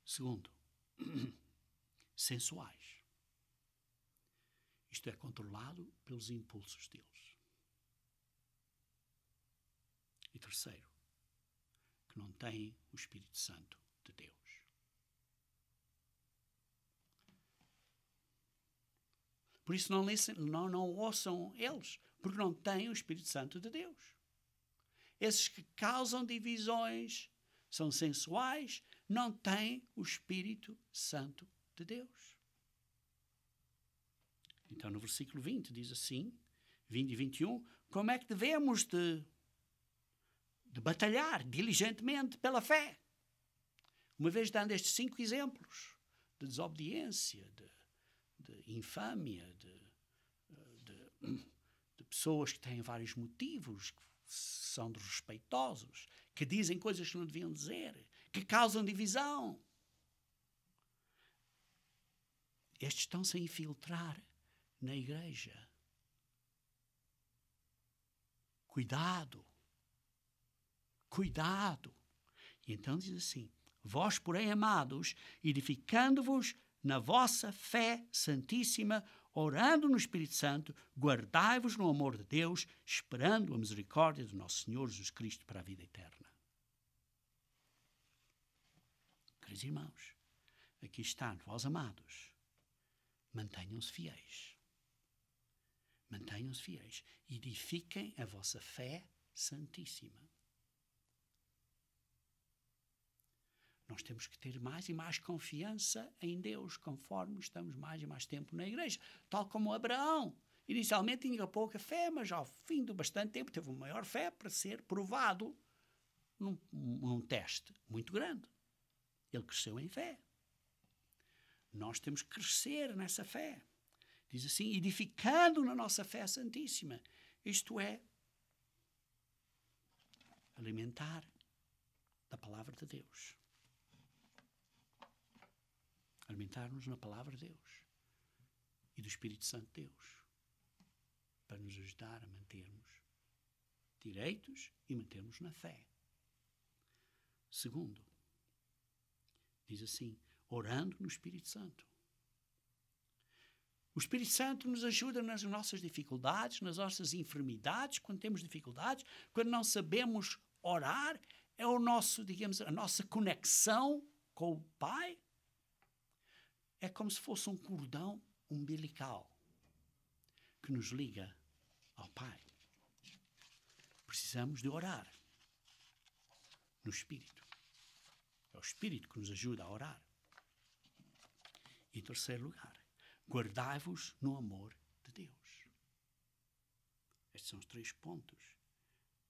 Segundo, sensuais. Isto é controlado pelos impulsos deles. E terceiro, que não têm o Espírito Santo de Deus. Por isso não ouçam eles, porque não têm o Espírito Santo de Deus. Esses que causam divisões, são sensuais, não têm o Espírito Santo de Deus. Então no versículo 20 diz assim, 20 e 21, como é que devemos de batalhar diligentemente pela fé? Uma vez dando estes 5 exemplos de desobediência, de infâmia, de pessoas que têm vários motivos, que são desrespeitosos, que dizem coisas que não deviam dizer, que causam divisão. Estes estão-se a infiltrar na igreja. Cuidado. Cuidado. E então diz assim, vós, porém, amados, edificando-vos na vossa fé santíssima, orando no Espírito Santo, guardai-vos no amor de Deus, esperando a misericórdia do nosso Senhor Jesus Cristo para a vida eterna. Queridos irmãos, aqui está, vós amados, mantenham-se fiéis. Mantenham-se fiéis. Edifiquem a vossa fé santíssima. Nós temos que ter mais e mais confiança em Deus, conforme estamos mais e mais tempo na igreja. Tal como Abraão. Inicialmente tinha pouca fé, mas ao fim de bastante tempo teve uma maior fé para ser provado num teste muito grande. Ele cresceu em fé. Nós temos que crescer nessa fé. Diz assim, edificando na nossa fé santíssima. Isto é, alimentar da palavra de Deus. Alimentar-nos na palavra de Deus e do Espírito Santo de Deus, para nos ajudar a mantermos direitos e mantermos na fé. Segundo, diz assim, orando no Espírito Santo. O Espírito Santo nos ajuda nas nossas dificuldades, nas nossas enfermidades, quando temos dificuldades, quando não sabemos orar, é o nosso, digamos, a nossa conexão com o Pai. É como se fosse um cordão umbilical que nos liga ao Pai. Precisamos de orar no Espírito. É o Espírito que nos ajuda a orar. E em terceiro lugar, guardai-vos no amor de Deus. Estes são os 3 pontos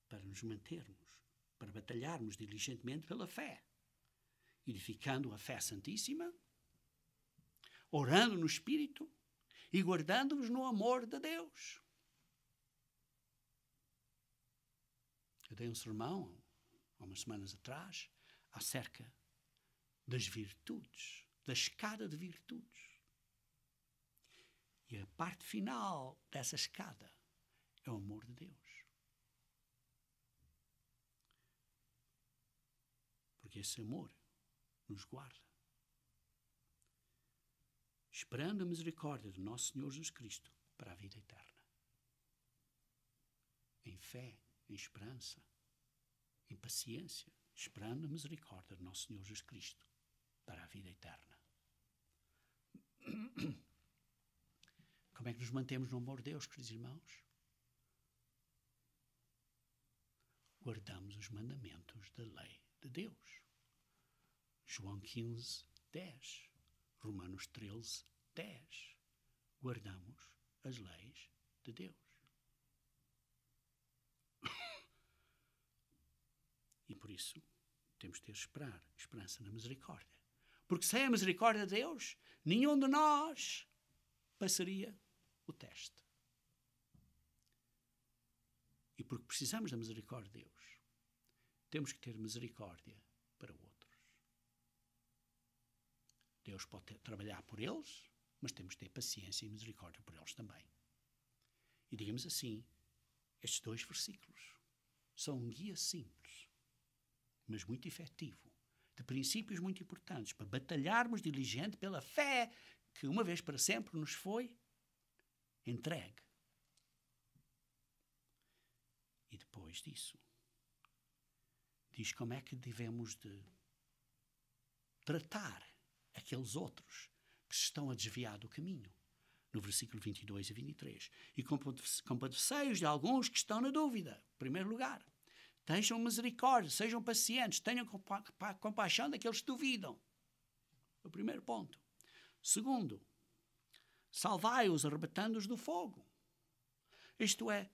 para nos mantermos, para batalharmos diligentemente pela fé, edificando a fé santíssima, orando no Espírito e guardando-vos no amor de Deus. Eu dei um sermão há umas semanas atrás acerca das virtudes, da escada de virtudes. E a parte final dessa escada é o amor de Deus. Porque esse amor nos guarda. Esperando a misericórdia do nosso Senhor Jesus Cristo para a vida eterna. Em fé, em esperança, em paciência, esperando a misericórdia do nosso Senhor Jesus Cristo para a vida eterna. Como é que nos mantemos no amor de Deus, queridos irmãos? Guardamos os mandamentos da lei de Deus. João 15, 10. Romanos 13, 10. Guardamos as leis de Deus. E por isso temos de ter esperança na misericórdia. Porque sem a misericórdia de Deus, nenhum de nós passaria o teste. E porque precisamos da misericórdia de Deus, temos que ter misericórdia para outros. Deus pode trabalhar por eles, mas temos de ter paciência e misericórdia por eles também. E digamos assim, estes 2 versículos são um guia simples, mas muito efetivo, de princípios muito importantes, para batalharmos diligente pela fé que uma vez para sempre nos foi entregue. E depois disso, diz como é que devemos de tratar aqueles outros que se estão a desviar do caminho. No versículo 22 e 23. E compadecei-os de alguns que estão na dúvida. Em primeiro lugar, tenham misericórdia, sejam pacientes, tenham compaixão daqueles que duvidam. O primeiro ponto. Segundo, salvai-os arrebatando-os do fogo. Isto é,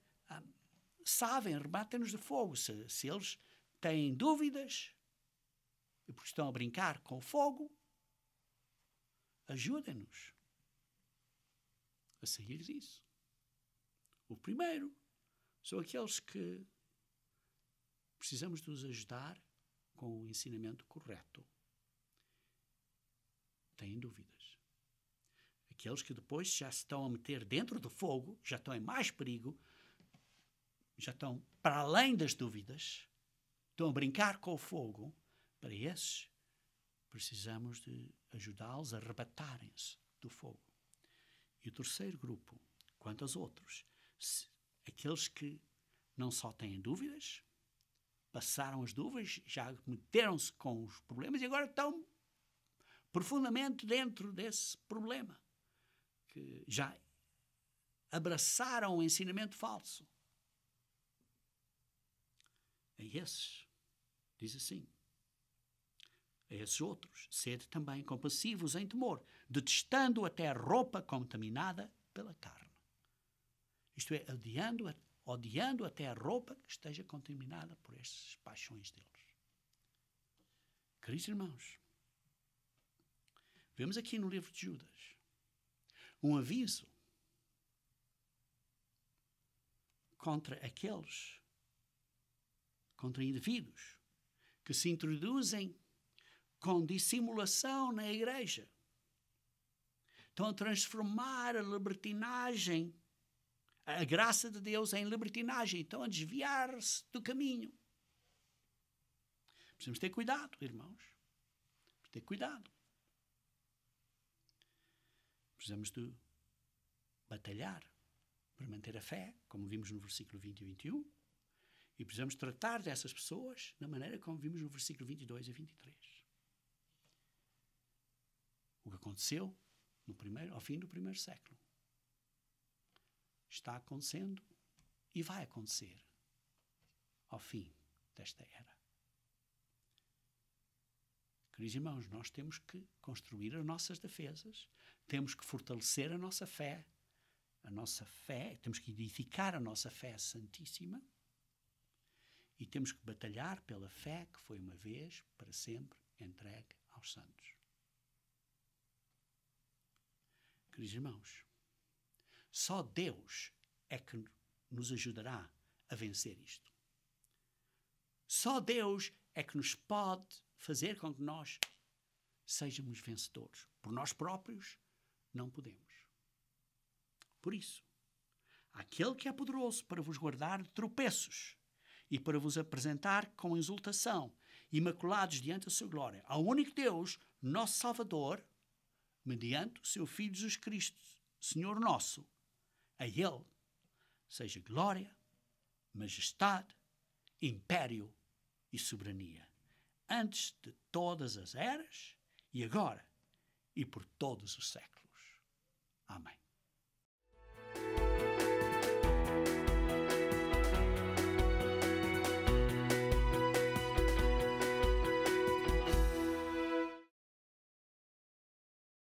sabem, arrebatem-nos do fogo. Se eles têm dúvidas, e porque estão a brincar com o fogo, ajudem-nos a sair disso. O primeiro são aqueles que precisamos de os ajudar com o ensinamento correto. Têm dúvidas. Aqueles que depois já se estão a meter dentro do fogo, já estão em mais perigo, já estão para além das dúvidas, estão a brincar com o fogo. Para esses, precisamos de ajudá-los a arrebatarem-se do fogo. E o terceiro grupo, quanto aos outros, aqueles que não só têm dúvidas, passaram as dúvidas, já meteram-se com os problemas e agora estão profundamente dentro desse problema, que já abraçaram o ensinamento falso. A esses, diz assim, a esses outros, sede também compassivos em temor, detestando até a roupa contaminada pela carne. Isto é, odiando até a roupa que esteja contaminada por estas paixões deles. Queridos irmãos, Vemos aqui no livro de Judas um aviso contra indivíduos que se introduzem com dissimulação na igreja. Estão a transformar a libertinagem, a graça de Deus em libertinagem. Estão a desviar-se do caminho. Precisamos ter cuidado, irmãos. Ter cuidado. Precisamos de batalhar para manter a fé, como vimos no versículo 20 e 21, e precisamos tratar dessas pessoas da maneira como vimos no versículo 22 e 23. O que aconteceu ao fim do primeiro século está acontecendo e vai acontecer ao fim desta era. Queridos irmãos, nós temos que construir as nossas defesas, temos que fortalecer a nossa fé, temos que edificar a nossa fé santíssima e temos que batalhar pela fé que foi uma vez, para sempre, entregue aos santos. Queridos irmãos, só Deus é que nos ajudará a vencer isto. Só Deus é que nos pode fazer com que nós sejamos vencedores. Por nós próprios, não podemos. Por isso, aquele que é poderoso para vos guardar de tropeços e para vos apresentar com exultação, imaculados diante da sua glória, ao único Deus, nosso Salvador, mediante o seu Filho Jesus Cristo, Senhor nosso, a Ele seja glória, majestade, império e soberania, antes de todas as eras, e agora, e por todos os séculos. Amém.